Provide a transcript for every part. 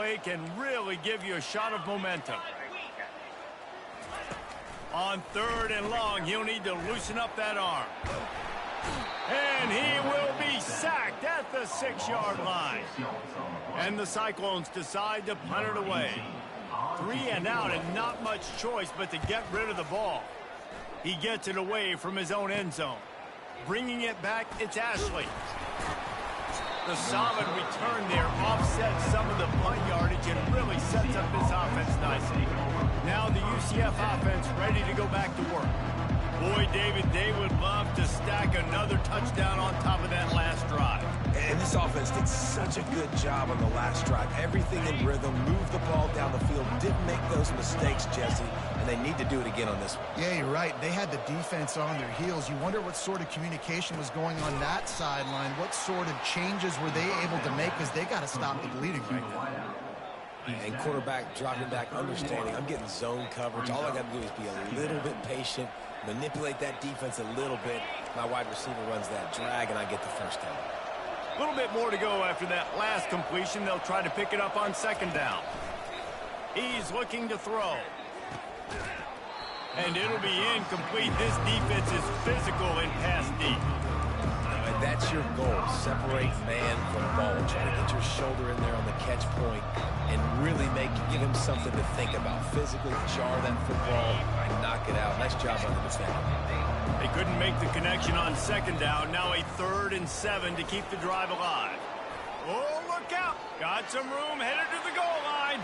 play can really give you a shot of momentum. On 3rd and long, he'll need to loosen up that arm. And he will be sacked at the 6-yard line. And the Cyclones decide to punt it away. 3 and out and not much choice but to get rid of the ball. He gets it away from his own end zone. Bringing it back, it's Ashley. The solid return there offsets some of the punt yardage and really sets up this offense nicely. Now the UCF offense ready to go back to work. Boy, David, they would love to stack another touchdown on top of that last drive. And this offense did such a good job on the last drive. Everything in rhythm, moved the ball down the field, didn't make those mistakes, Jesse, and they need to do it again on this one. Yeah, you're right. They had the defense on their heels. You wonder what sort of communication was going on that sideline. What sort of changes were they able to make, because they got to stop the bleeding right now. And quarterback dropping back, understanding I'm getting zone coverage. All I got to do is be a little bit patient, manipulate that defense a little bit. My wide receiver runs that drag, and I get the first down. A little bit more to go after that last completion. They'll try to pick it up on 2nd down. He's looking to throw. And it'll be incomplete. This defense is physical in pass deep. And that's your goal. Separate man from ball. Try to get your shoulder in there on the catch point and really give him something to think about. Physically jar that football and knock it out. Nice job on the defender. They couldn't make the connection on 2nd down. Now a 3rd and 7 to keep the drive alive. Oh, look out. Got some room headed to the goal line.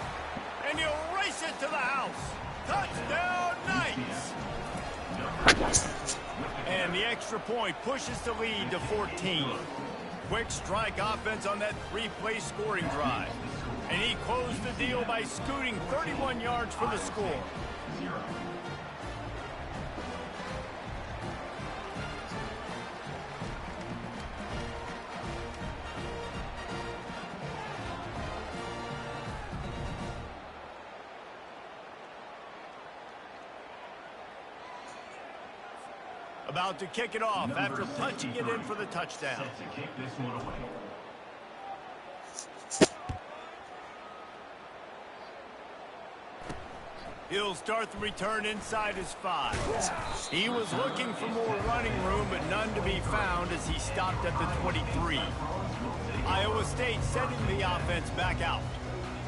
And he'll race it to the house. Touchdown, Knights. And the extra point pushes the lead to 14. Quick strike offense on that 3-play scoring drive. And he closed the deal by scooting 31 yards for the score. About to kick it off after punching it in for the touchdown. He'll start the return inside his 5. He was looking for more running room, but none to be found as he stopped at the 23. Iowa State sending the offense back out.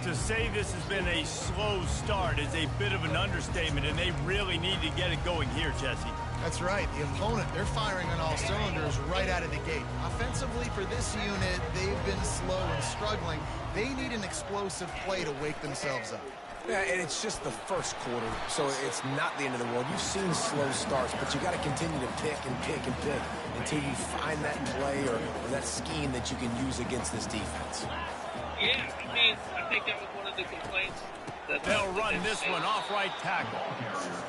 To say this has been a slow start is a bit of an understatement, and they really need to get it going here, Jesse. That's right. The opponent, they're firing on all cylinders right out of the gate. Offensively, for this unit, they've been slow and struggling. They need an explosive play to wake themselves up. Yeah, and it's just the first quarter, so it's not the end of the world. You've seen slow starts, but you got to continue to pick and pick and pick until you find that play or that scheme that you can use against this defense. Yeah, I mean, I think that was one of the complaints. They'll run this one off right tackle.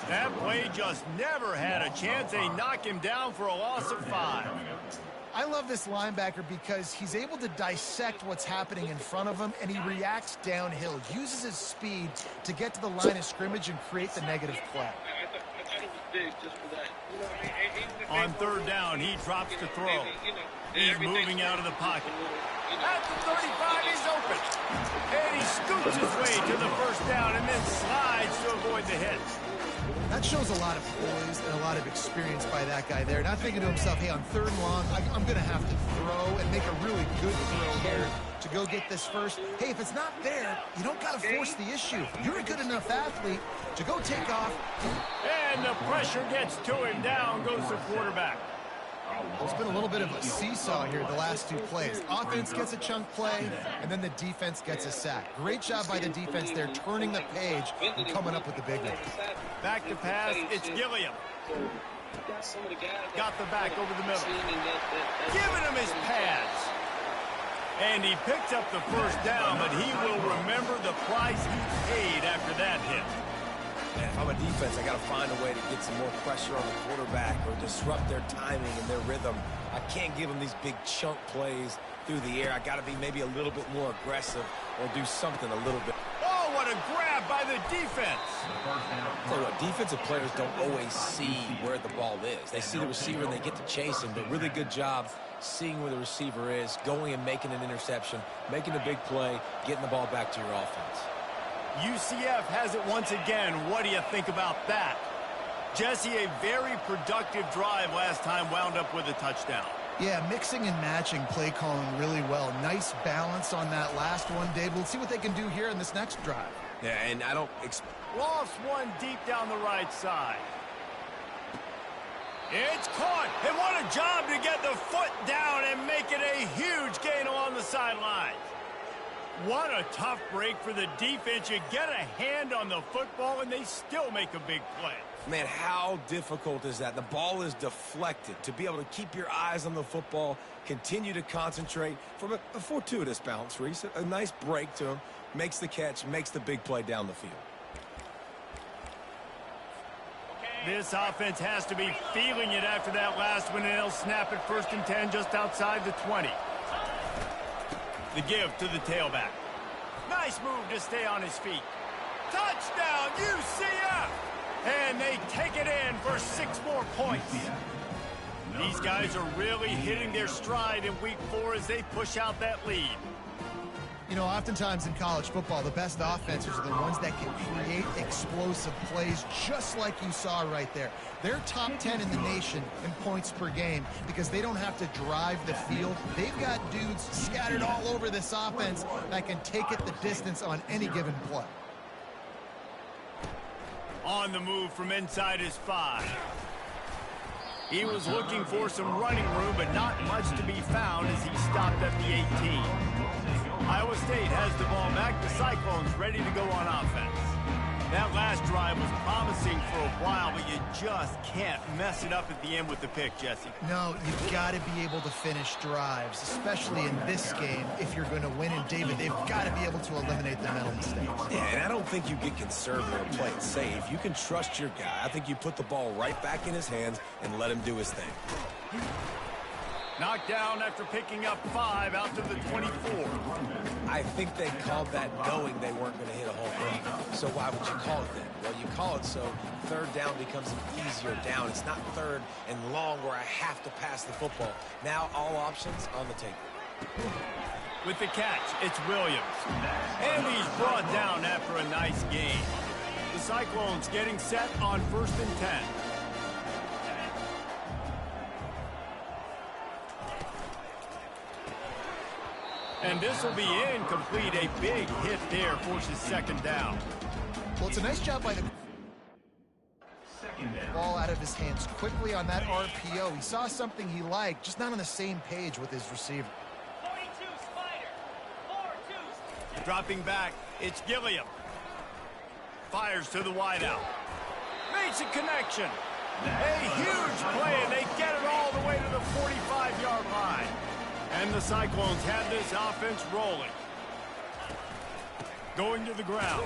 That play just never had a chance. They knock him down for a loss of 5. I love this linebacker because he's able to dissect what's happening in front of him, and he reacts downhill, uses his speed to get to the line of scrimmage and create the negative play. I thought it was big just for that. On 3rd down, he drops to throw. He's moving out of the pocket. At the 35, he's open. And he scoots his way to the first down and then slides to avoid the hit. That shows a lot of poise and a lot of experience by that guy there. Not thinking to himself, hey, on 3rd and long, I'm going to have to throw and make a really good throw here to go get this first. Hey, if it's not there, you don't got to force the issue. You're a good enough athlete to go take off. And the pressure gets to him. Down goes the quarterback. There's been a little bit of a seesaw here the last 2 plays. Offense gets a chunk play, and then the defense gets a sack. Great job by the defense there, turning the page and coming up with the big one. Back to pass, it's Gilliam. Got the back over the middle. Giving him his pads. And he picked up the first down, but he will remember the price he paid after that hit. If I'm a defense, I got to find a way to get some more pressure on the quarterback or disrupt their timing and their rhythm. I can't give them these big chunk plays through the air. I got to be maybe a little bit more aggressive or do something a little bit. Oh, what a grab by the defense. Tell you what, defensive players don't always see where the ball is. They see the receiver and they get to chase him, but really good job seeing where the receiver is, going and making an interception, making a big play, getting the ball back to your offense. UCF has it once again. What do you think about that? Jesse, a very productive drive last time wound up with a touchdown. Yeah, mixing and matching play calling really well. Nice balance on that last one, Dave. We'll see what they can do here in this next drive. Yeah, and I don't... Lost one deep down the right side. It's caught. And what a job to get the foot down and make it a huge gain along the sideline. What a tough break for the defense. You get a hand on the football, and they still make a big play. Man, how difficult is that? The ball is deflected. To be able to keep your eyes on the football, continue to concentrate from a fortuitous bounce, Reese. A nice break to him. Makes the catch, makes the big play down the field. This offense has to be feeling it after that last one, and they'll snap it 1st and 10 just outside the 20. The give to the tailback. Nice move to stay on his feet. Touchdown, UCF! And they take it in for 6 more points. These guys are really hitting their stride in week 4 as they push out that lead. You know, oftentimes in college football, the best offenses are the ones that can create explosive plays just like you saw right there. They're top 10 in the nation in points per game because they don't have to drive the field. They've got dudes scattered all over this offense that can take it the distance on any given play. On the move from inside his 5. He was looking for some running room, but not much to be found as he stopped at the 18. Iowa State has the ball back. The Cyclones ready to go on offense. That last drive was promising for a while, but you just can't mess it up at the end with the pick, Jesse. No, you've got to be able to finish drives, especially in this game if you're going to win. And, David, they've got to be able to eliminate the mental mistakes. Yeah, and I don't think you get conservative and play it safe. You can trust your guy. I think you put the ball right back in his hands and let him do his thing. Knocked down after picking up 5 out to the 24. I think they called that knowing they weren't going to hit a home run. So why would you call it then? Well, you call it so 3rd down becomes an easier down. It's not 3rd and long where I have to pass the football. Now all options on the table. With the catch, it's Williams. And he's brought down after a nice gain. The Cyclones getting set on 1st and 10. And this will be incomplete. A big hit there forces 2nd down. Well, it's a nice job by the ball out of his hands quickly on that RPO. He saw something he liked, just not on the same page with his receiver. 42 Spider. 4-2. Dropping back, it's Gilliam. Fires to the wideout. Makes a connection. A huge play, and they get it all the way to the 45-yard line. And the Cyclones have this offense rolling. Going to the ground.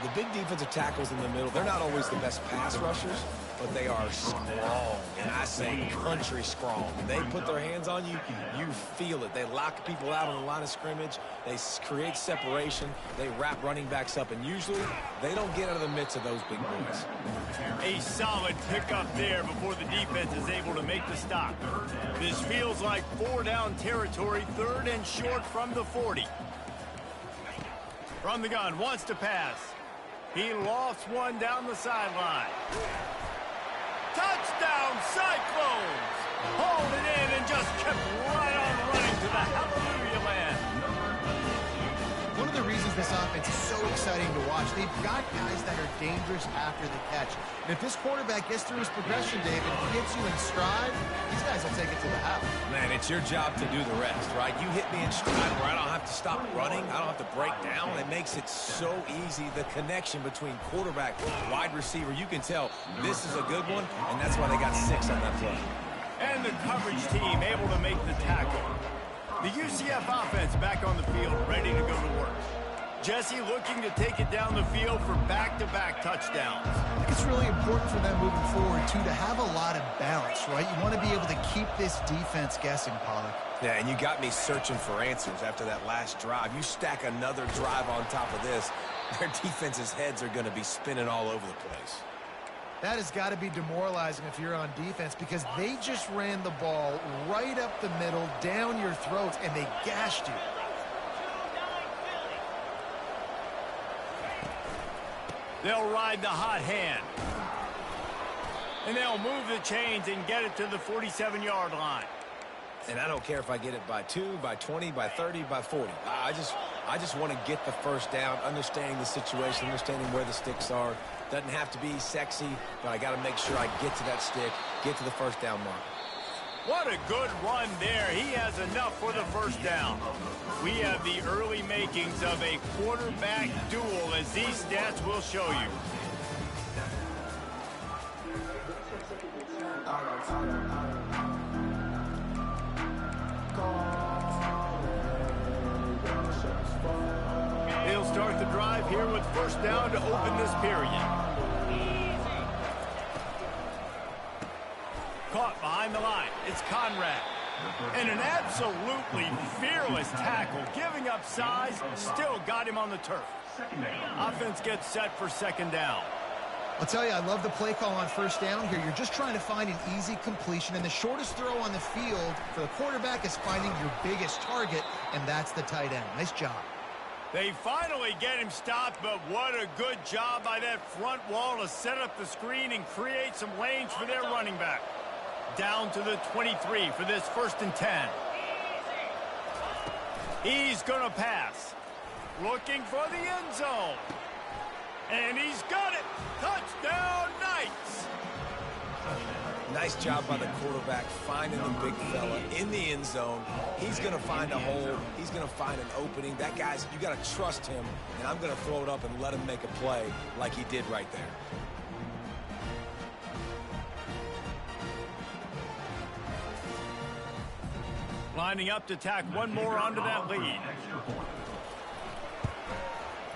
The big defensive tackles in the middle, they're not always the best pass rushers, but they are strong, and I say country strong. They put their hands on you, you feel it. They lock people out on the line of scrimmage. They create separation. They wrap running backs up, and usually they don't get out of the midst of those big boys. A solid pickup there before the defense is able to make the stop. This feels like 4-down territory, 3rd and short from the 40. From the gun, wants to pass. He lost one down the sideline. Touchdown, Cyclones! Hauled it in and just kept right on running to the hallelujah land. One of the reasons this offense is so exciting to watch, they've got guys that are dangerous after the catch. And if this quarterback gets through his progression, David, he gets you in stride, these guys will take it to the house. Man, it's your job to do the rest, right? You hit me in stride where I don't have to stop running. I don't have to break down. It makes it so easy. The connection between quarterback, wide receiver, you can tell this is a good one, and that's why they got 6 on that play. And the coverage team able to make the tackle. The UCF offense back on the field, ready to go to work. Jesse looking to take it down the field for back-to-back touchdowns. I think it's really important for them moving forward, too, to have a lot of balance, right? You want to be able to keep this defense guessing, Pollard. Yeah, and you got me searching for answers after that last drive. You stack another drive on top of this, their defense's heads are going to be spinning all over the place. That has got to be demoralizing if you're on defense because they just ran the ball right up the middle, down your throats, and they gashed you. They'll ride the hot hand. And they'll move the chains and get it to the 47-yard line. And I don't care if I get it by 2, by 20, by 30, by 40. I just want to get the first down, understanding the situation, understanding where the sticks are. Doesn't have to be sexy, but I got to make sure I get to that stick, get to the first down mark. What a good run there. He has enough for the first down. We have the early makings of a quarterback duel, as these stats will show you. They'll start the drive here with first down to open this period. Caught behind the line. It's Conrad. And an absolutely fearless tackle, giving up size, still got him on the turf. Offense gets set for second down. I'll tell you, I love the play call on first down here. You're just trying to find an easy completion, and the shortest throw on the field for the quarterback is finding your biggest target, and that's the tight end. Nice job. They finally get him stopped, but what a good job by that front wall to set up the screen and create some lanes for their running back. Down to the 23 for this 1st and 10. He's going to pass. Looking for the end zone. And he's got it. Touchdown, Knights. Nice job by the quarterback finding the big fella in the end zone. He's going to find a hole. He's going to find an opening. That guy's, you got to trust him, and I'm going to throw it up and let him make a play like he did right there. Lining up to tack one more onto that lead.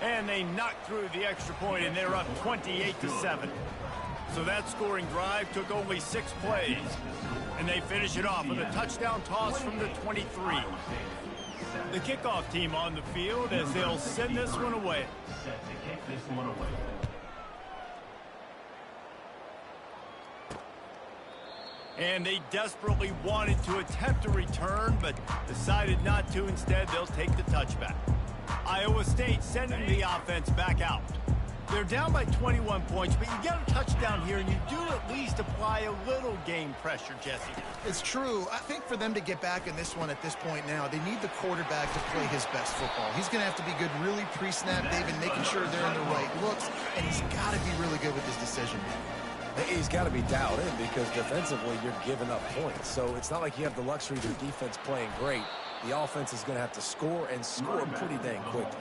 And they knock through the extra point, and they're up 28-7. So that scoring drive took only 6 plays. And they finish it off with a touchdown toss from the 23. The kickoff team on the field as they'll send this one away. And they desperately wanted to attempt a return, but decided not to. Instead, they'll take the touchback. Iowa State sending the offense back out. They're down by 21 points, but you get a touchdown here, and you do at least apply a little game pressure, Jesse. It's true. I think for them to get back in this one at this point now, they need the quarterback to play his best football. He's going to have to be good really pre-snap, David, making sure they're in the right looks, and he's got to be really good with his decision. He's got to be dialed in because defensively you're giving up points. So it's not like you have the luxury of your defense playing great. The offense is going to have to score and score pretty dang quickly.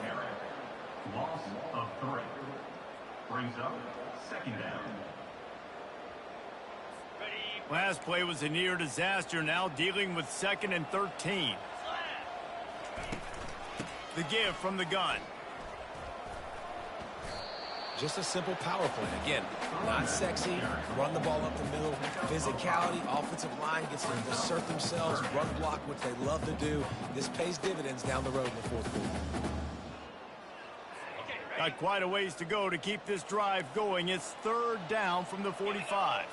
Loss of 3. Brings up second down. Last play was a near disaster, now dealing with 2nd and 13. The give from the gun. Just a simple power play. Again, not sexy, run the ball up the middle, physicality, offensive line gets to assert themselves, run block, which they love to do. This pays dividends down the road in the 4th quarter. Got quite a ways to go to keep this drive going. It's 3rd down from the 45.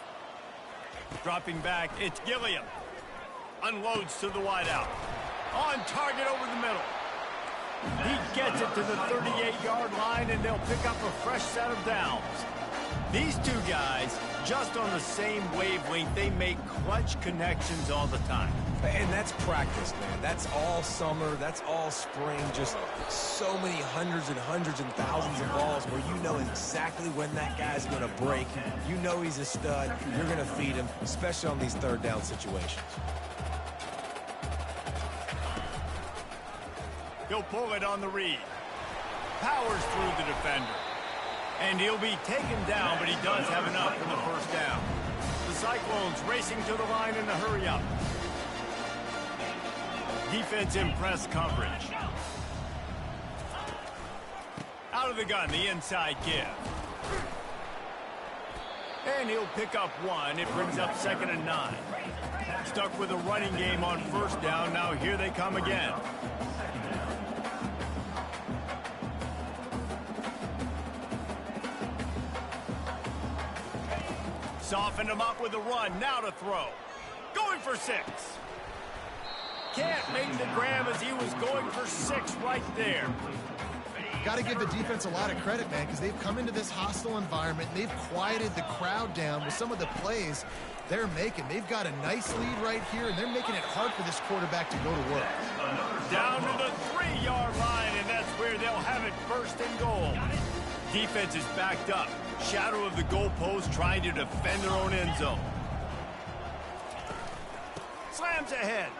Dropping back, it's Gilliam. Unloads to the wideout. On target over the middle. He gets it to the 38-yard line, and they'll pick up a fresh set of downs. These two guys, just on the same wavelength, they make clutch connections all the time. And that's practice, man. That's all summer. That's all spring. Just so many hundreds and thousands of balls where you know exactly when that guy's going to break. You know he's a stud. You're going to feed him, especially on these 3rd down situations. He'll pull it on the read. Powers through the defender. And he'll be taken down, but he does have enough for the first down. The Cyclones racing to the line in the hurry up. Defense in press coverage. Out of the gun, the inside give. And he'll pick up 1. It brings up 2nd and 9. Stuck with a running game on first down. Now here they come again. Softened him up with a run. Now to throw. Going for 6. Can't make the grab as he was going for 6 right there. Got to give the defense a lot of credit, man, because they've come into this hostile environment. And they've quieted the crowd down with some of the plays they're making. They've got a nice lead right here, and they're making it hard for this quarterback to go to work. Down to the 3-yard line, and that's where they'll have it first and goal. Defense is backed up. Shadow of the goalpost trying to defend their own end zone. Slams ahead.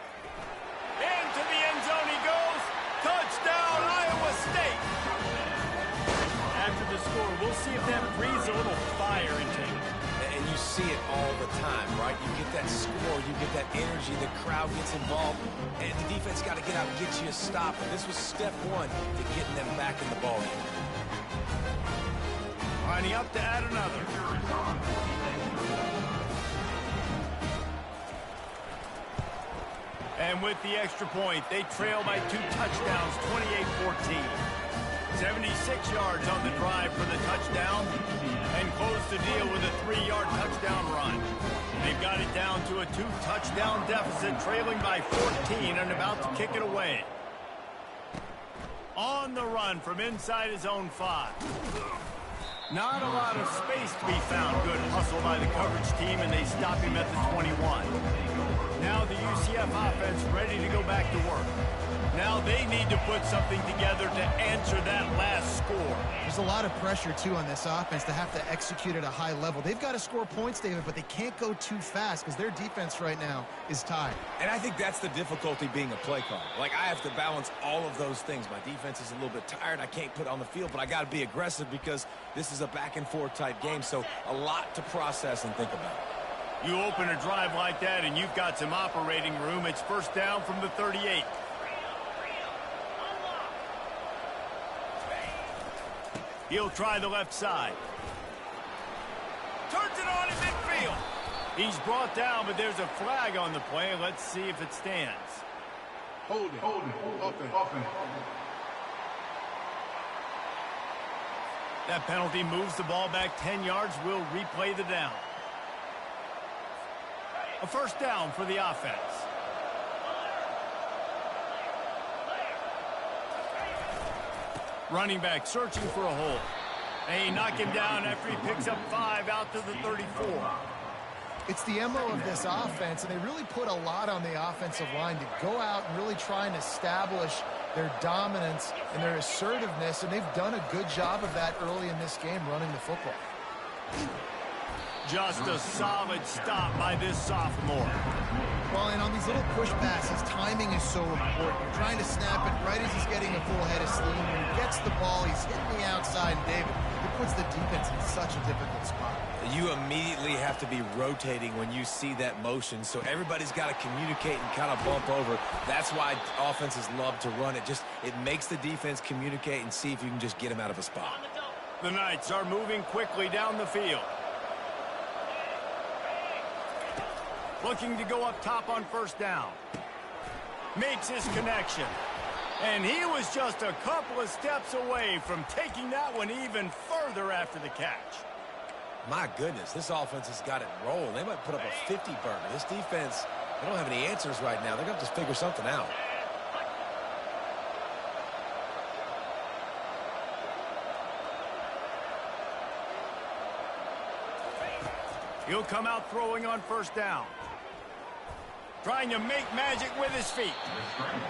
Into the end zone he goes. Touchdown, Iowa State. After the score, we'll see if that breathes a little fire into him. And you see it all the time, right? You get that score, you get that energy, the crowd gets involved, and the defense got to get out and get you a stop. And this was step 1 to getting them back in the ballgame. Lining up to add another. And with the extra point, they trail by 2 touchdowns, 28-14. 76 yards on the drive for the touchdown, and close the deal with a 3-yard touchdown run. They've got it down to a 2-touchdown deficit, trailing by 14 and about to kick it away. On the run from inside his own 5. Not a lot of space to be found. Good hustle by the coverage team, and they stop him at the 21. Now the UCF offense ready to go back to work. Now they need to put something together to answer that last score. There's a lot of pressure, too, on this offense to have to execute at a high level. They've got to score points, David, but they can't go too fast because their defense right now is tied. And I think that's the difficulty being a play caller. Like, I have to balance all of those things. My defense is a little bit tired. I can't put it on the field, but I got to be aggressive because this is a back-and-forth type game, so a lot to process and think about. You open a drive like that, and you've got some operating room. It's first down from the 38. He'll try the left side. Turns it on in midfield. He's brought down, but there's a flag on the play. Let's see if it stands. Hold it. Offense. That penalty moves the ball back 10 yards. We'll replay the down. A first down for the offense. Running back searching for a hole. They knock him down after he picks up 5 out to the 34. It's the MO of this offense, and they really put a lot on the offensive line to go out and really try and establish their dominance and their assertiveness, and they've done a good job of that early in this game running the football. Just a solid stop by this sophomore. Well, and on these little push passes, timing is so important. You're trying to snap it right as he's getting a full head of steam. When he gets the ball, he's hitting the outside, and David, it puts the defense in such a difficult spot. You immediately have to be rotating when you see that motion, so everybody's got to communicate and kind of bump over. That's why offenses love to run it. It makes the defense communicate and see if you can just get him out of a spot. The Knights are moving quickly down the field. Looking to go up top on first down. Makes his connection. And he was just a couple of steps away from taking that one even further after the catch. My goodness, this offense has got it rolling. They might put up a 50-burger. This defense, they don't have any answers right now. They're going to have to figure something out. He'll come out throwing on first down. Trying to make magic with his feet.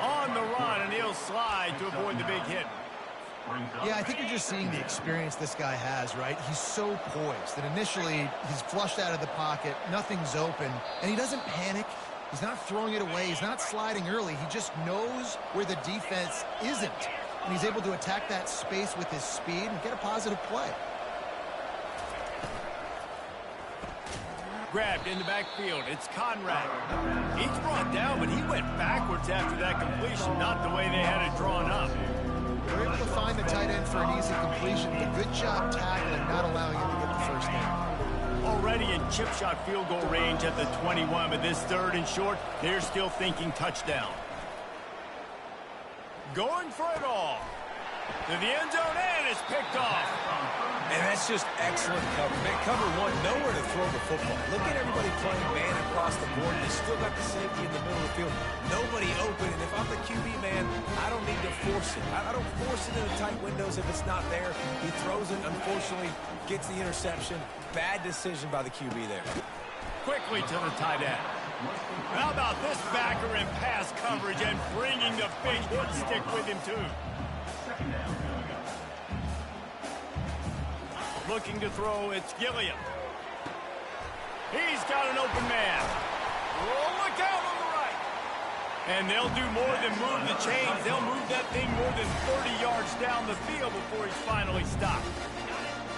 On the run, and he'll slide to avoid the big hit. Yeah, I think you're just seeing the experience this guy has, right? He's so poised that initially he's flushed out of the pocket, nothing's open, and he doesn't panic. He's not throwing it away. He's not sliding early. He just knows where the defense isn't, and he's able to attack that space with his speed and get a positive play. Grabbed in the backfield. It's Conrad. He's brought down, but he went backwards after that completion, not the way they had it drawn up. They're able to find the tight end for an easy completion. A good job tackling, not allowing him to get the first down. Already in chip shot field goal range at the 21, but this third and short, they're still thinking touchdown. Going for it all. To the end zone, and it's picked off. And that's just excellent cover. Man, cover one, nowhere to throw the football. Look at everybody playing man across the board. They still got the safety in the middle of the field. Nobody open. And if I'm the QB, man, I don't need to force it. I don't force it into tight windows if it's not there. He throws it, unfortunately, gets the interception. Bad decision by the QB there. Quickly to the tight end. How about this backer in pass coverage and bringing the big hit stick with him, too? Looking to throw, it's Gilliam. He's got an open man. Oh, look out on the right. And they'll do more than move the chains. They'll move that thing more than 30 yards down the field before he's finally stopped.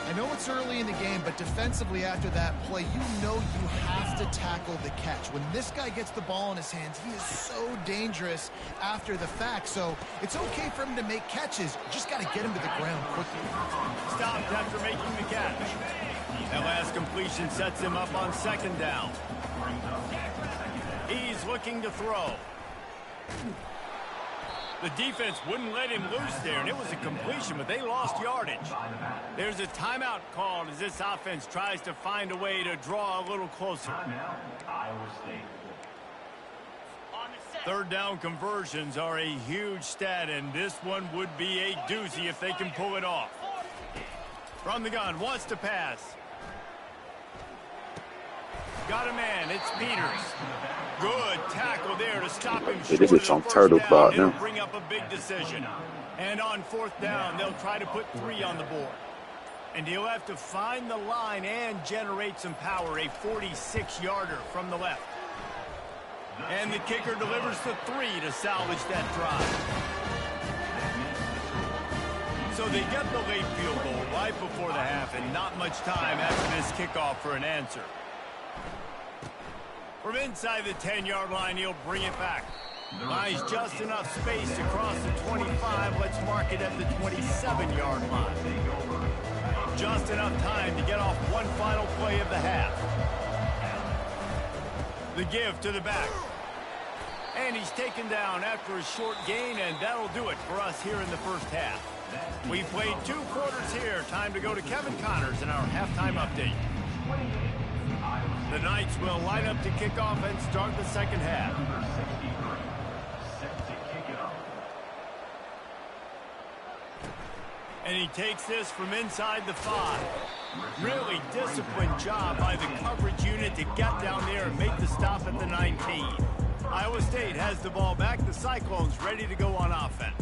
I know it's early in the game, but defensively after that play, you know you have to tackle the catch. When this guy gets the ball in his hands, he is so dangerous after the fact. So it's okay for him to make catches. You just got to get him to the ground quickly. Stopped after making the catch. That last completion sets him up on second down. He's looking to throw. The defense wouldn't let him loose there, and it was a completion, but they lost yardage. There's a timeout called as this offense tries to find a way to draw a little closer. Third down conversions are a huge stat, and this one would be a doozy if they can pull it off. From the gun, wants to pass. Got a man, it's Peters. Good tackle there to stop him short of the first down. It'll bring up a big decision. And on fourth down, they'll try to put 3 on the board. And he'll have to find the line and generate some power, a 46-yarder from the left. And the kicker delivers the 3 to salvage that drive. So they get the late field goal right before the half, and not much time after this kickoff for an answer. From inside the 10-yard line, he'll bring it back. Buys just enough space to cross the 25. Let's mark it at the 27-yard line. Just enough time to get off one final play of the half. The give to the back. And he's taken down after a short gain, and that'll do it for us here in the first half. We played 2 quarters here. Time to go to Kevin Connors in our halftime update. The Knights will line up to kick off and start the second half. And he takes this from inside the 5. Really disciplined job by the coverage unit to get down there and make the stop at the 19. Iowa State has the ball back. The Cyclones ready to go on offense.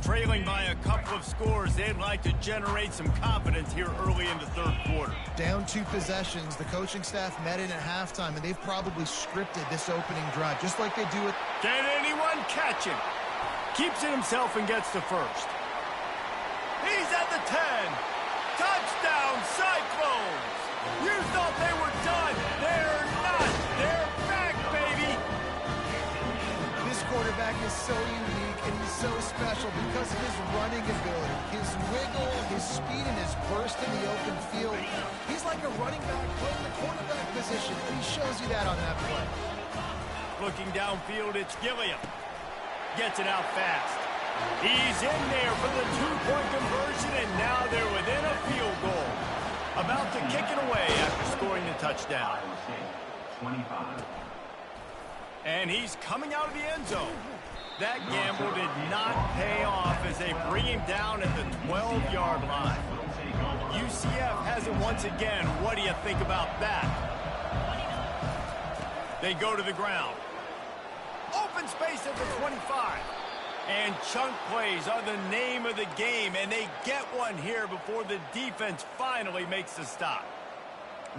Trailing by a couple of scores, they'd like to generate some confidence here early in the third quarter. Down 2 possessions, the coaching staff met in at halftime, and they've probably scripted this opening drive, just like they do it. Can anyone catch him? Keeps it himself and gets the first. He's at the 10. Touchdown, Cyclones! You thought they were done. They're not. They're back, baby! This quarterback is so unique. And he's so special because of his running ability, his wiggle, his speed, and his burst in the open field. He's like a running back playing the quarterback position, and he shows you that on that play. Looking downfield, it's Gilliam. Gets it out fast. He's in there for the 2-point conversion, and now they're within a field goal. About to kick it away after scoring the touchdown. 25. And he's coming out of the end zone. That gamble did not pay off as they bring him down at the 12-yard line. UCF has it once again. What do you think about that? They go to the ground. Open space at the 25. And chunk plays are the name of the game, and they get one here before the defense finally makes the stop.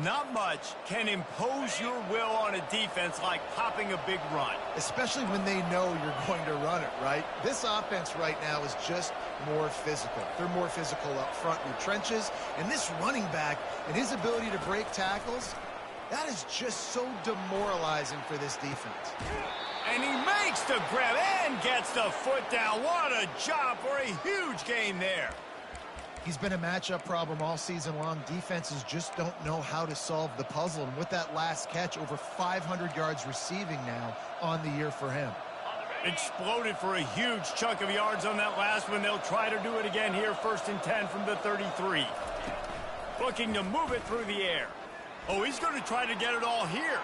Not much can impose your will on a defense like popping a big run. Especially when they know you're going to run it, right? This offense right now is just more physical. They're more physical up front in the trenches. And this running back and his ability to break tackles, that is just so demoralizing for this defense. And he makes the grab and gets the foot down. What a job for a huge gain there. He's been a matchup problem all season long. Defenses just don't know how to solve the puzzle. And with that last catch, over 500 yards receiving now on the year for him. Exploded for a huge chunk of yards on that last one. They'll try to do it again here, 1st and 10 from the 33. Looking to move it through the air. Oh, he's going to try to get it all here.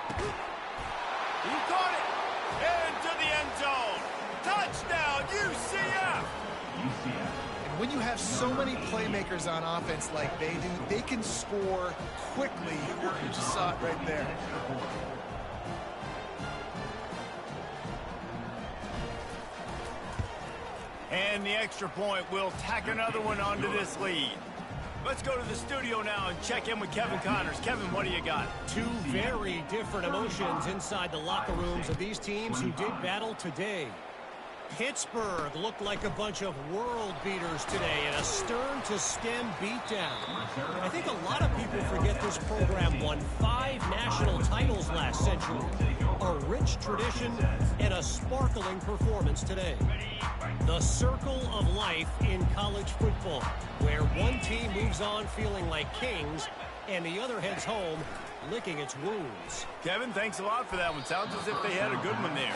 He caught it into the end zone. Touchdown, UCF! And when you have so many playmakers on offense like they do, they can score quickly. You just saw it right there. And the extra point will tack another one onto this lead. Let's go to the studio now and check in with Kevin Connors. Kevin, what do you got? Two very different emotions inside the locker rooms of these teams who did battle today. Pittsburgh looked like a bunch of world beaters today in a stern-to-stem beatdown. I think a lot of people forget this program won 5 national titles last century. A rich tradition and a sparkling performance today. The circle of life in college football, where one team moves on feeling like kings and the other heads home licking its wounds. Kevin, thanks a lot for that one. Sounds as if they had a good one there.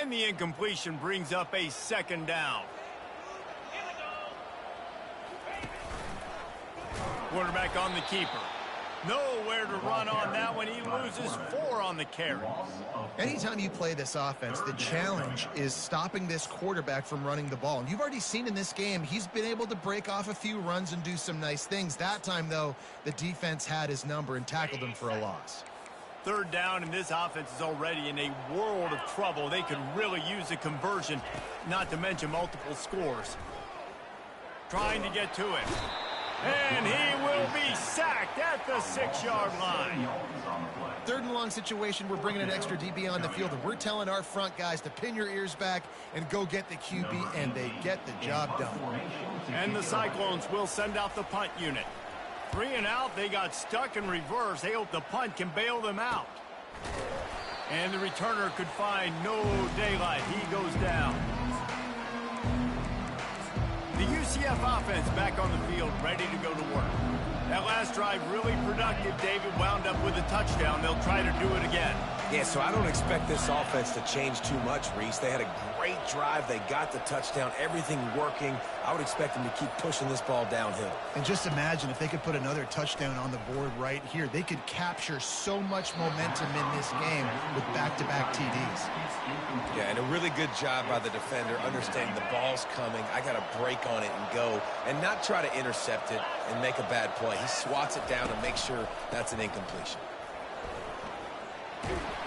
And the incompletion brings up a 2nd down. Quarterback on the keeper. Nowhere to run on that one. He loses 4 on the carry. Anytime you play this offense, the challenge is stopping this quarterback from running the ball. And you've already seen in this game, he's been able to break off a few runs and do some nice things. That time, though, the defense had his number and tackled him for a loss. 3rd down, and this offense is already in a world of trouble. They could really use a conversion, not to mention multiple scores. Trying to get to it. And he will be sacked at the 6-yard line. 3rd and long situation, we're bringing an extra DB on the field, and we're telling our front guys to pin your ears back and go get the QB, and they get the job done. And the Cyclones will send out the punt unit. 3 and out, they got stuck in reverse. They hope the punt can bail them out. And the returner could find no daylight. He goes down. The UCF offense back on the field, ready to go to work. That last drive really productive. David wound up with a touchdown. They'll try to do it again. Yeah, so I don't expect this offense to change too much, Reese. They had a great drive. They got the touchdown. Everything working. I would expect them to keep pushing this ball downhill. And just imagine if they could put another touchdown on the board right here. They could capture so much momentum in this game with back-to-back TDs. Yeah, and a really good job by the defender understanding the ball's coming. I got to break on it and go and not try to intercept it and make a bad play. He swats it down and makes sure that's an incompletion.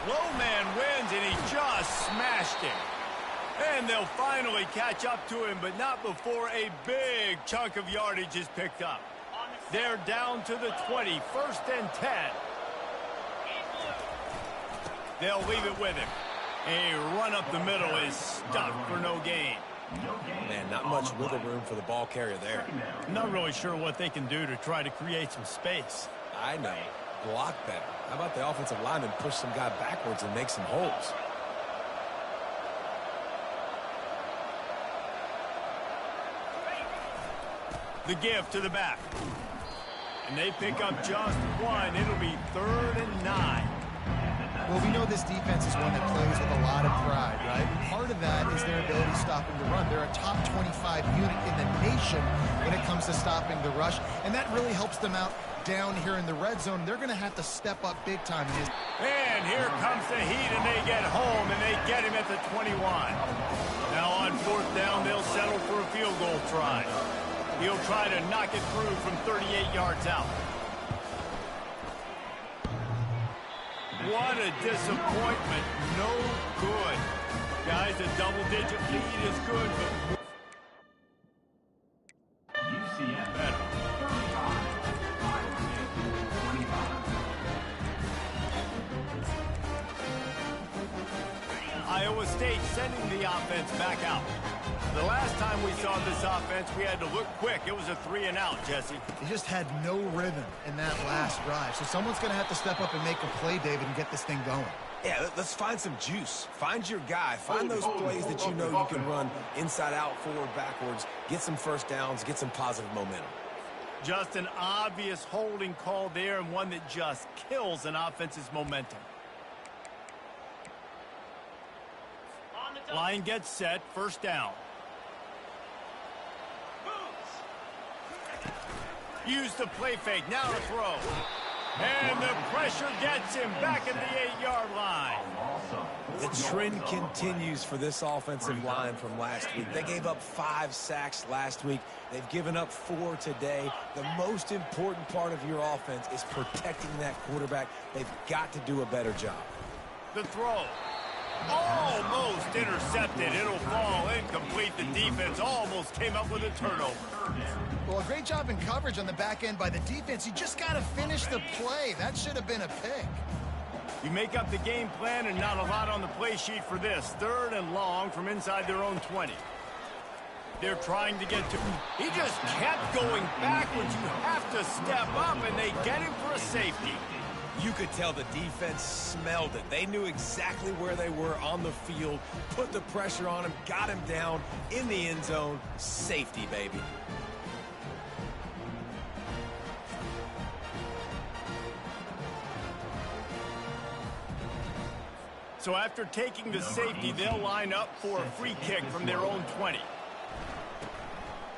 Low man wins, and he just smashed him. And they'll finally catch up to him, but not before a big chunk of yardage is picked up. They're down to the 20, 1st and 10. They'll leave it with him. A run up the middle is stuffed for no gain. Man, not much wiggle room for the ball carrier there. Not really sure what they can do to try to create some space. I know. Block better. How about the offensive lineman push some guy backwards and make some holes? The give to the back. And they pick up just 1. It'll be 3rd and 9. Well, we know this defense is one that plays with a lot of pride, right? Part of that is their ability stopping the run. They're a top 25 unit in the nation when it comes to stopping the rush, and that really helps them out down here in the red zone. They're going to have to step up big time. And here comes the heat, and they get home, and they get him at the 21. Now on 4th down, they'll settle for a field goal try. He'll try to knock it through from 38 yards out. What a disappointment. No good. Guys, a double-digit lead is good, but UCF. better. 25. Iowa Iowa State sending the offense back out. The last time we saw this offense, we had to look quick. It was a 3-and-out, Jesse. He just had no rhythm in that last drive. So someone's going to have to step up and make a play, David, and get this thing going. Yeah, let's find some juice. Find your guy. Find those plays that you know you can run inside out, forward, backwards. Get some first downs. Get some positive momentum. Just an obvious holding call there, and one that just kills an offense's momentum. Line gets set. First down. Use the play fake. Now to throw. And the pressure gets him back at the 8-yard line. The trend continues for this offensive line from last week. They gave up 5 sacks last week. They've given up 4 today. The most important part of your offense is protecting that quarterback. They've got to do a better job. The throw. Almost intercepted. It'll fall incomplete. The defense almost came up with a turnover. Well, a great job in coverage on the back end by the defense. You just got to finish the play. That should have been a pick. You make up the game plan and not a lot on the play sheet for this. 3rd and long from inside their own 20. They're trying to get to... He just kept going backwards. You have to step up, and they get him for a safety. You could tell the defense smelled it. They knew exactly where they were on the field, put the pressure on him, got him down in the end zone. Safety, baby. So after taking the safety, they'll line up for a free kick from their own 20.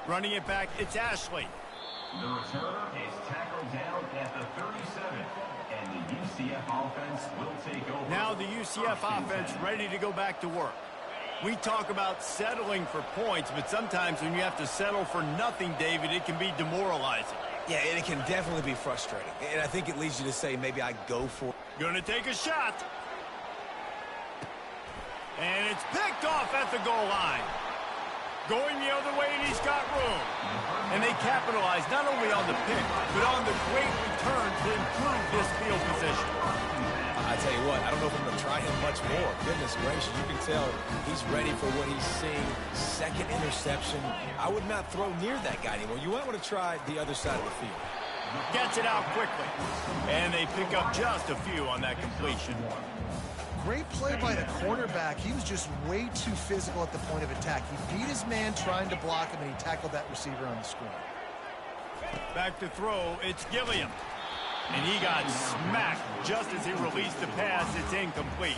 Running it back, it's Ashley. The returner is tackled down at the 37. And the UCF offense will take over. Now the UCF offense ready to go back to work. We talk about settling for points, but sometimes when you have to settle for nothing, David, it can be demoralizing. Yeah, and it can definitely be frustrating. And I think it leads you to say, maybe I go for it. Gonna take a shot. And it's picked off at the goal line. Going the other way, and he's got room. And they capitalize not only on the pick, but on the great return to improve this field position. I tell you what, I don't know if I'm going to try him much more. Goodness gracious, you can tell he's ready for what he's seeing. Second interception. I would not throw near that guy anymore. You might want to try the other side of the field. Gets it out quickly. And they pick up just a few on that completion. Great play by the cornerback. He was just way too physical at the point of attack. He beat his man trying to block him, and he tackled that receiver on the screen. Back to throw, it's Gilliam. And he got smacked just as he released the pass. It's incomplete.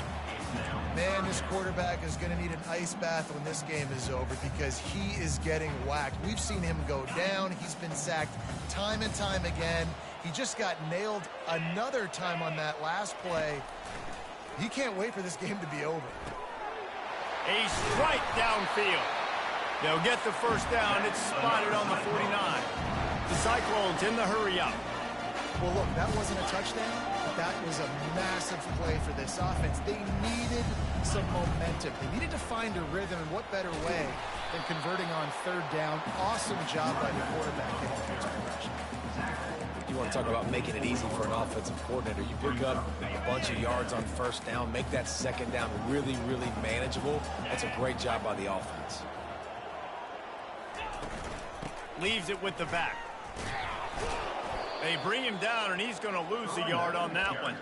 Man, this quarterback is going to need an ice bath when this game is over because he is getting whacked. We've seen him go down. He's been sacked time and time again. He just got nailed another time on that last play. He can't wait for this game to be over. A strike downfield. They'll get the first down. It's spotted on the 49. The Cyclones in the hurry-up. Well, look, that wasn't a touchdown, but that was a massive play for this offense. They needed some momentum. They needed to find a rhythm, and what better way than converting on 3rd down. Awesome job by the quarterback getting first progression. You want to talk about making it easy for an offensive coordinator. You pick up a bunch of yards on first down, make that second down really, really manageable. That's a great job by the offense. Leaves it with the back. They bring him down, and he's going to lose a yard on that one.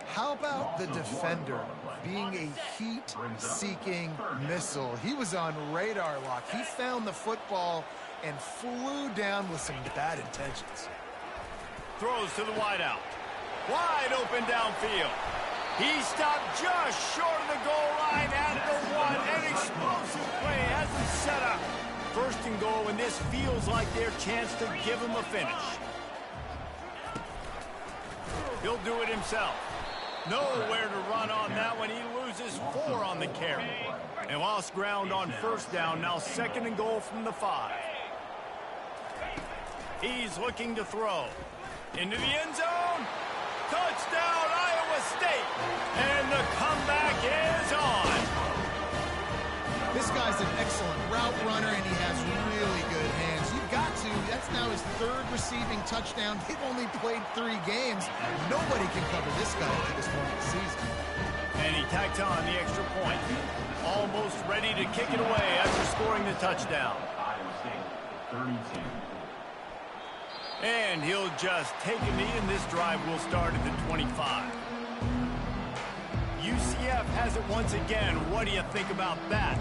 How about the defender being a heat-seeking missile? He was on radar lock. He found the football and flew down with some bad intentions. Throws to the wideout. Wide open downfield. He stopped just short of the goal line at the 1. An explosive play has him set up. 1st and goal, and this feels like their chance to give him a finish. He'll do it himself. Nowhere to run on that one. He loses 4 on the carry. They lost ground on first down. Now 2nd and goal from the 5. He's looking to throw. Into the end zone. Touchdown, Iowa State. And the comeback is on. This guy's an excellent route runner, and he has really good hands. You've got to. That's now his 3rd receiving touchdown. They've only played 3 games. Nobody can cover this guy at this point of the season. And he tacked on the extra point. Almost ready to kick it away after scoring the touchdown. Iowa State, 32. And he'll just take a knee, and this drive will start at the 25. UCF has it once again. What do you think about that?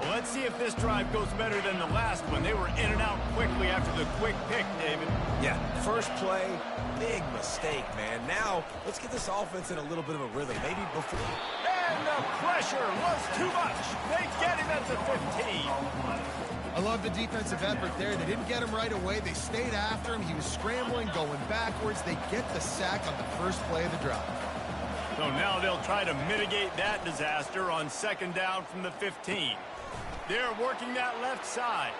Well, let's see if this drive goes better than the last one. They were in and out quickly after the quick pick, David. Yeah, first play, big mistake, man. Now, let's get this offense in a little bit of a rhythm. Maybe before... And the pressure was too much. They get him at the 15. I love the defensive effort there. They didn't get him right away. They stayed after him. He was scrambling, going backwards. They get the sack on the first play of the drive. So now they'll try to mitigate that disaster on second down from the 15. They're working that left side.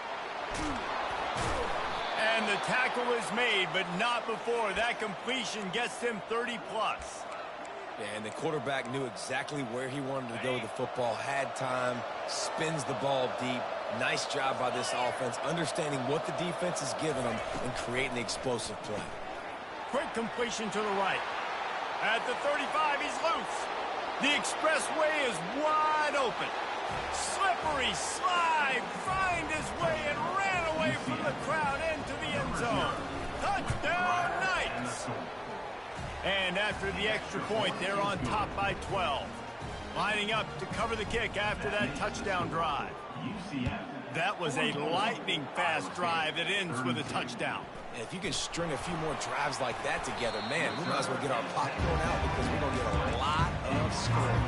And the tackle is made, but not before that completion gets him 30-plus. Yeah, and the quarterback knew exactly where he wanted to go with the football, had time, spins the ball deep. Nice job by this offense, understanding what the defense is giving them and creating the explosive play. Quick completion to the right. At the 35, he's loose. The expressway is wide open. Slippery slide, find his way and ran away from the crowd into the end zone. Touchdown, Knights! And after the extra point, they're on top by 12. Lining up to cover the kick after that touchdown drive. That was a lightning-fast drive that ends with a touchdown. And if you can string a few more drives like that together, man, we might as well get our popcorn out because we're going to get a lot of scoring.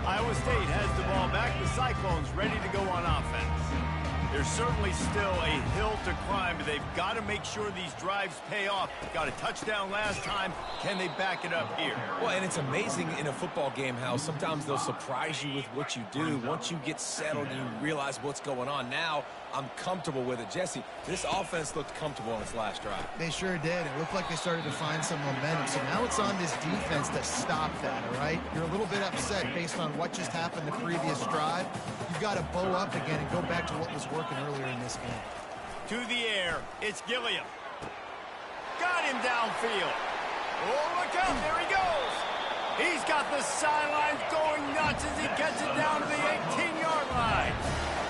Iowa State has the ball back. The Cyclones ready to go on offense. There's certainly still a hill to climb, but they've got to make sure these drives pay off. Got a touchdown last time. Can they back it up here? Well, and it's amazing in a football game how sometimes they'll surprise you with what you do. Once you get settled, you realize what's going on. Now, I'm comfortable with it. Jesse, this offense looked comfortable on its last drive. They sure did. It looked like they started to find some momentum. So now it's on this defense to stop that, all right? You're a little bit upset based on what just happened the previous drive. You've got to bow up again and go back to what was working earlier in this game. To the air, it's Gilliam. Got him downfield. Oh, look out, there he goes. He's got the sidelines going nuts as he gets it down to the 18-yard line.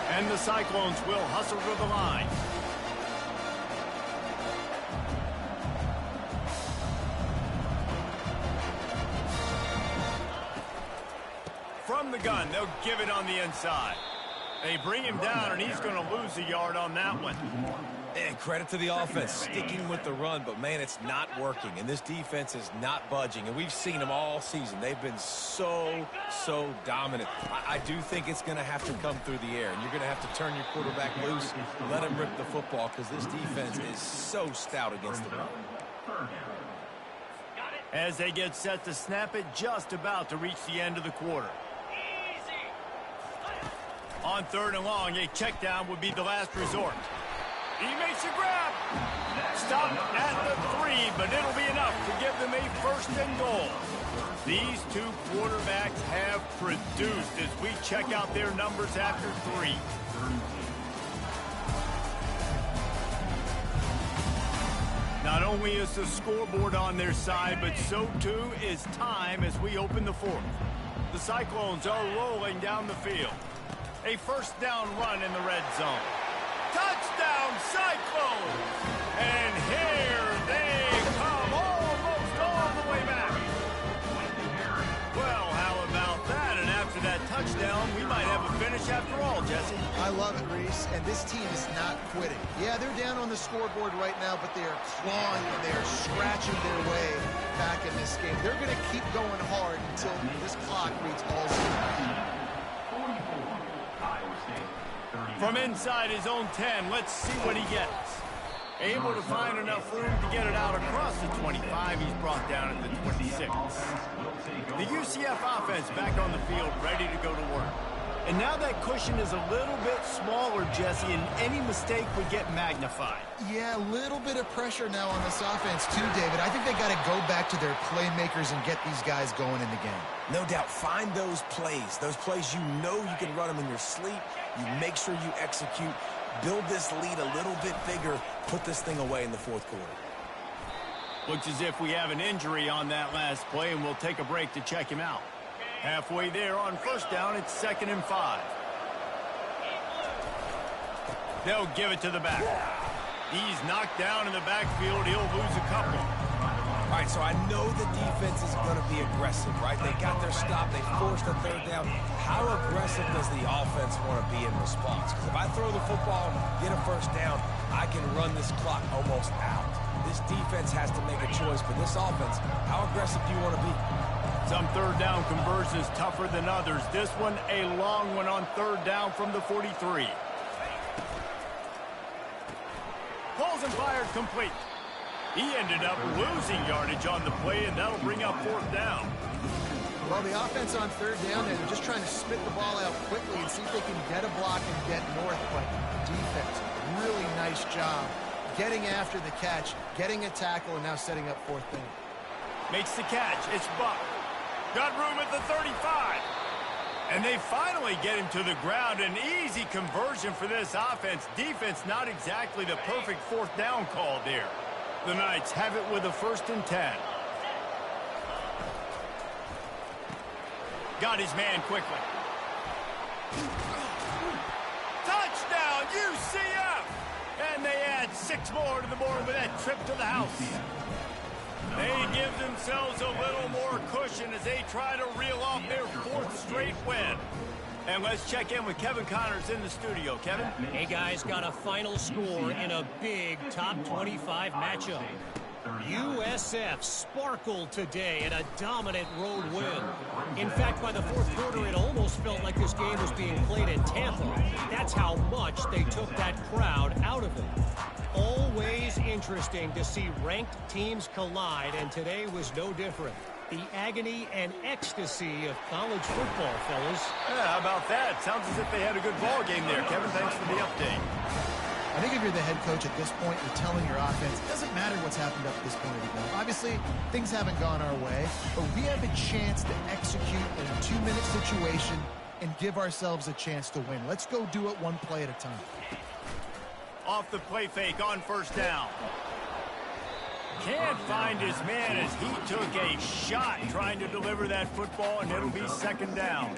And the Cyclones will hustle to the line. From the gun, they'll give it on the inside. They bring him down, and he's going to lose a yard on that one. And credit to the offense, sticking with the run, but, man, it's not working. And this defense is not budging. And we've seen them all season. They've been so dominant. I do think it's going to have to come through the air. And you're going to have to turn your quarterback loose, let him rip the football, because this defense is so stout against the run. As they get set to snap it, just about to reach the end of the quarter. On third and long, a check down would be the last resort. He makes a grab. Stop at the 3, but it'll be enough to give them a first and goal. These two quarterbacks have produced as we check out their numbers after 3. Not only is the scoreboard on their side, but so too is time as we open the fourth. The Cyclones are rolling down the field. A first down run in the red zone. Touchdown, Cyclones! And here they come, almost all the way back. Well, how about that? And after that touchdown, we might have a finish after all, Jesse. I love it, Reese, and this team is not quitting. Yeah, they're down on the scoreboard right now, but they are clawing and they are scratching their way back in this game. They're going to keep going hard until this clock reads all zero. From inside his own 10, let's see what he gets. Able to find enough room to get it out across the 25. He's brought down at the 26. The UCF offense back on the field, ready to go to work. And now that cushion is a little bit smaller, Jesse, and any mistake would get magnified. Yeah, a little bit of pressure now on this offense too, David. I think they got to go back to their playmakers and get these guys going in the game. No doubt, find those plays you know you can run them in your sleep. You make sure you execute, build this lead a little bit bigger, put this thing away in the fourth quarter. Looks as if we have an injury on that last play, and we'll take a break to check him out. Halfway there on first down, it's 2nd and 5. They'll give it to the back. He's knocked down in the backfield. He'll lose a couple. All right, so I know the defense is going to be aggressive, right? They got their stop. They forced a 3rd down. How aggressive does the offense want to be in response? Because if I throw the football, get a 1st down, I can run this clock almost out. This defense has to make a choice. For this offense, how aggressive do you want to be? Some 3rd down conversions tougher than others. This one, a long one on 3rd down from the 43. Pulls and fired complete. He ended up losing yardage on the play, and that'll bring up 4th down. Well, the offense on 3rd down, they're just trying to spit the ball out quickly and see if they can get a block and get north. But defense, really nice job getting after the catch, getting a tackle, and now setting up 4th down. Makes the catch. It's Buck. Got room at the 35. And they finally get him to the ground. An easy conversion for this offense. Defense, not exactly the perfect 4th down call there. The Knights have it with a 1st and 10. Got his man quickly. Touchdown, UCF! And they add 6 more to the board with that trip to the house. They give themselves a little more cushion as they try to reel off their 4th straight win. And let's check in with Kevin Connors in the studio. Kevin? Hey, guys, got a final score in a big top 25 matchup. USF sparkled today in a dominant road win. In fact, by the 4th quarter, it almost felt like this game was being played in Tampa. That's how much they took that crowd out of it. Always interesting to see ranked teams collide, and today was no different. The agony and ecstasy of college football, fellas. Yeah, how about that? Sounds as if they had a good ball game there. Kevin, thanks for the update. I think if you're the head coach at this point, you're telling your offense, it doesn't matter what's happened up to this point of the game. Obviously, things haven't gone our way, but we have a chance to execute in a 2-minute situation and give ourselves a chance to win. Let's go do it one play at a time. Off the play fake on 1st down. Can't find his man as he took a shot trying to deliver that football, and it'll be 2nd down.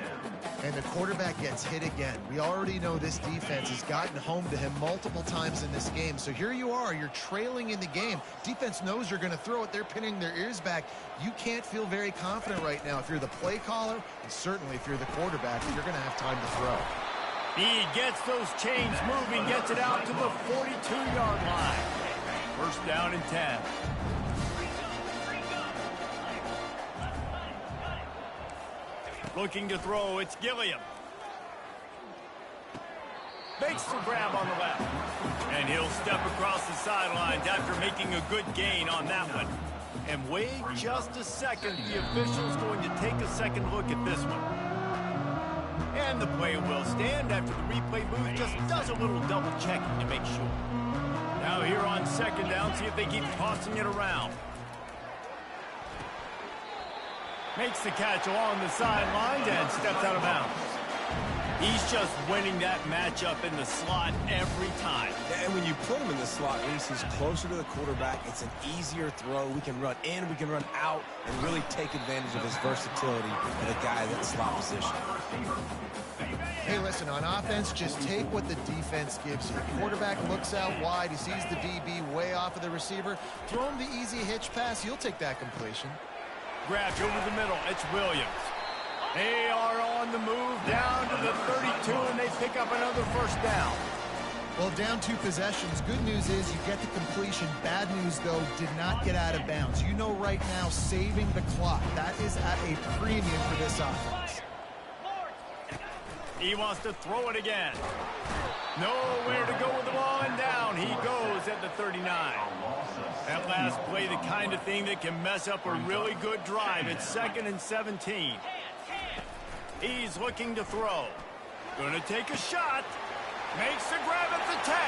And the quarterback gets hit again. We already know this defense has gotten home to him multiple times in this game. So here you are, you're trailing in the game. Defense knows you're going to throw it. They're pinning their ears back. You can't feel very confident right now if you're the play caller, and certainly if you're the quarterback, you're going to have time to throw. He gets those chains moving, gets it out to the 42-yard line. 1st down and 10. Looking to throw, it's Gilliam. Makes the grab on the left. And he'll step across the sidelines after making a good gain on that one. And wait just a second, the official's going to take a second look at this one. And the play will stand after the replay booth just does a little double checking to make sure. Now here on 2nd down, see if they keep tossing it around. Makes the catch along the sidelines and steps out of bounds. He's just winning that matchup in the slot every time. And when you put him in the slot, Reese, he's closer to the quarterback. It's an easier throw. We can run in, we can run out, and really take advantage of his versatility for the guy in that slot position. Hey, listen, on offense, just take what the defense gives you. Quarterback looks out wide. He sees the DB way off of the receiver. Throw him the easy hitch pass. You'll take that completion. Grabbed over the middle. It's Williams. They are on the move down to the 32, and they pick up another 1st down. Well, down 2 possessions. Good news is you get the completion. Bad news, though, did not get out of bounds. You know right now, saving the clock. That is at a premium for this offense. He wants to throw it again. Nowhere to go with the ball, and down he goes at the 39. That last play, the kind of thing that can mess up a really good drive. It's 2nd and 17. He's looking to throw. Gonna take a shot. Makes the grab at the 10.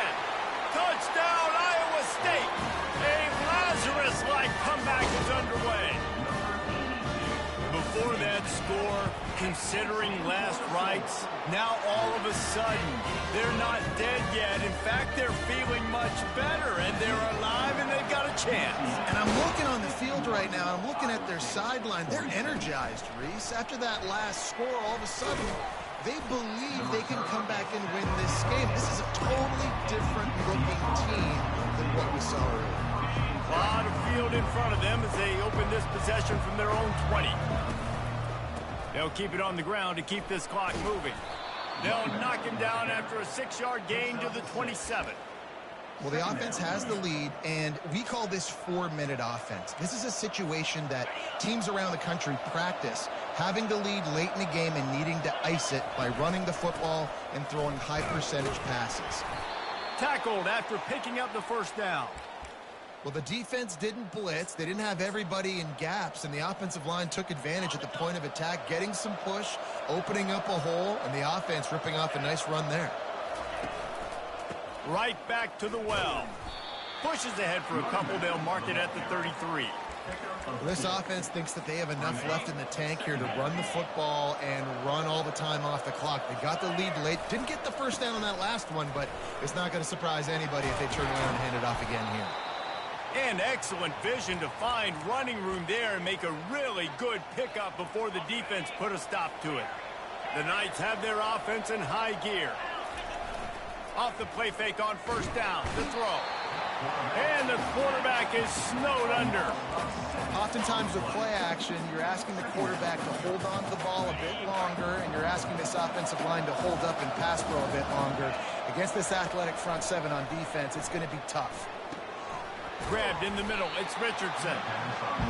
Touchdown, Iowa State. A Lazarus-like comeback is underway. Before that score, considering last rites, now all of a sudden, they're not dead yet. In fact, they're feeling much better, and they're alive, and they've got a chance. And I'm looking on the field right now, I'm looking at their sideline. They're energized, Reese. After that last score, all of a sudden, they believe they can come back and win this game. This is a totally different looking team than what we saw earlier. A lot of field in front of them as they open this possession from their own 20. They'll keep it on the ground to keep this clock moving. They'll knock him down after a 6-yard gain to the 27. Well, the offense has the lead, and we call this 4-minute offense. This is a situation that teams around the country practice, having the lead late in the game and needing to ice it by running the football and throwing high-percentage passes. Tackled after picking up the first down. Well, the defense didn't blitz. They didn't have everybody in gaps, and the offensive line took advantage at the point of attack, getting some push, opening up a hole, and the offense ripping off a nice run there. Right back to the well. Pushes ahead for a couple. They'll mark it at the 33. Well, this offense thinks that they have enough left in the tank here to run the football and run all the time off the clock. They got the lead late. Didn't get the first down on that last one, but it's not going to surprise anybody if they turn around and hand it off again here. And excellent vision to find running room there and make a really good pickup before the defense put a stop to it. The Knights have their offense in high gear. Off the play fake on first down, the throw. And the quarterback is snowed under. Oftentimes with play action, you're asking the quarterback to hold on to the ball a bit longer, and you're asking this offensive line to hold up and pass pro a bit longer. Against this athletic front seven on defense, it's going to be tough. Grabbed in the middle, it's Richardson.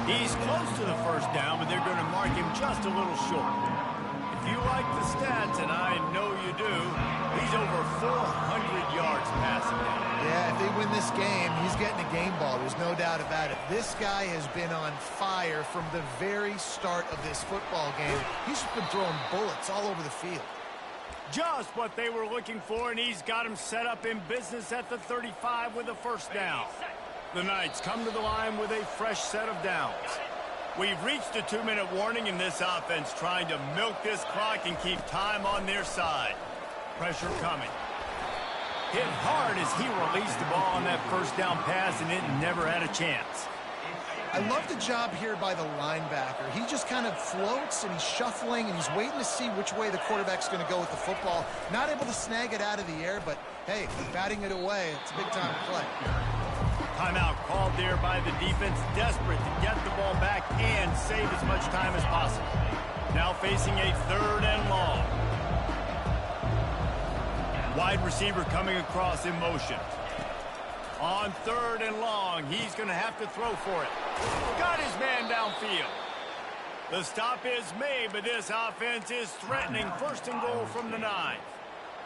He's close to the first down, but they're going to mark him just a little short. If you like the stats, and I know you do, he's over 400 yards passing down. Yeah, if they win this game, he's getting a game ball. There's no doubt about it. This guy has been on fire from the very start of this football game. He's been throwing bullets all over the field. Just what they were looking for, and he's got him set up in business at the 35 with a first down. The Knights come to the line with a fresh set of downs. We've reached a 2-minute warning in this offense, trying to milk this clock and keep time on their side. Pressure coming. Hit hard as he released the ball on that first down pass, and it never had a chance. I love the job here by the linebacker. He just kind of floats, and he's shuffling, and he's waiting to see which way the quarterback's going to go with the football. Not able to snag it out of the air, but, hey, batting it away, it's a big-time play. Timeout called there by the defense, desperate to get the ball back and save as much time as possible. Now facing a 3rd and long. Wide receiver coming across in motion. On 3rd and long, he's going to have to throw for it. Got his man downfield. The stop is made, but this offense is threatening 1st and goal from the 9.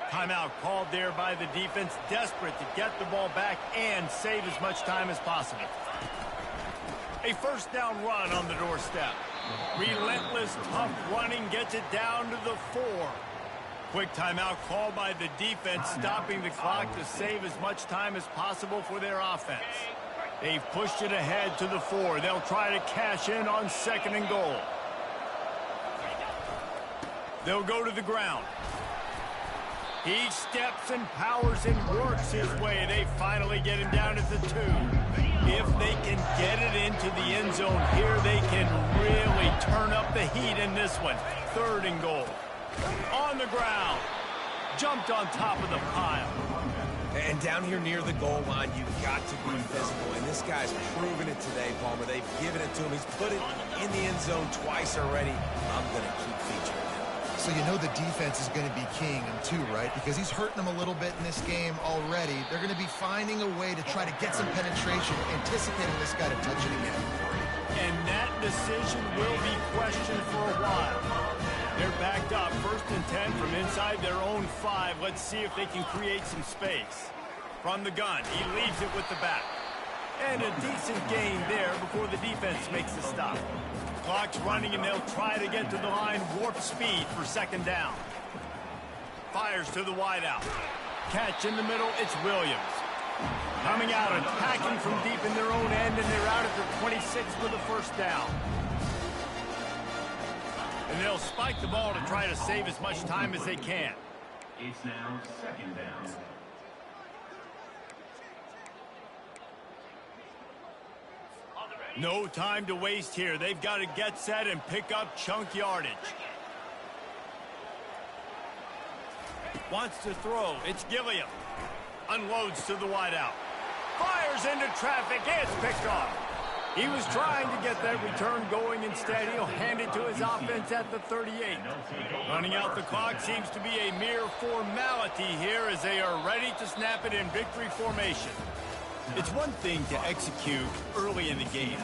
Timeout called there by the defense, desperate to get the ball back and save as much time as possible. A 1st down run on the doorstep. Relentless, tough running gets it down to the 4. Quick timeout called by the defense, stopping the clock to save as much time as possible for their offense. They've pushed it ahead to the 4. They'll try to cash in on 2nd and goal. They'll go to the ground. He steps and powers and works his way. They finally get him down at the 2. If they can get it into the end zone here, they can really turn up the heat in this one. 3rd and goal. On the ground. Jumped on top of the pile. And down here near the goal line, you've got to be physical. And this guy's proven it today, Palmer. They've given it to him. He's put it in the end zone twice already. I'm going to keep featuring him. So you know the defense is going to be keying him too, right? Because he's hurting them a little bit in this game already. They're going to be finding a way to try to get some penetration, anticipating this guy to touch it again. And that decision will be questioned for a while. They're backed up, 1st and 10 from inside their own 5. Let's see if they can create some space. From the gun, he leaves it with the back. And a decent gain there before the defense makes the stop. Clock's running, and they'll try to get to the line, warp speed for 2nd down. Fires to the wideout. Catch in the middle, it's Williams. Coming out, attacking from deep in their own end, and they're out at the 26 for the 1st down. And they'll spike the ball to try to save as much time as they can. It's now second down. No time to waste here. They've got to get set and pick up chunk yardage. Wants to throw. It's Gilliam. Unloads to the wideout. Fires into traffic. It's picked off. He was trying to get that return going. Instead, he'll hand it to his offense at the 38. Running out the clock seems to be a mere formality here as they are ready to snap it in victory formation. It's one thing to execute early in the game,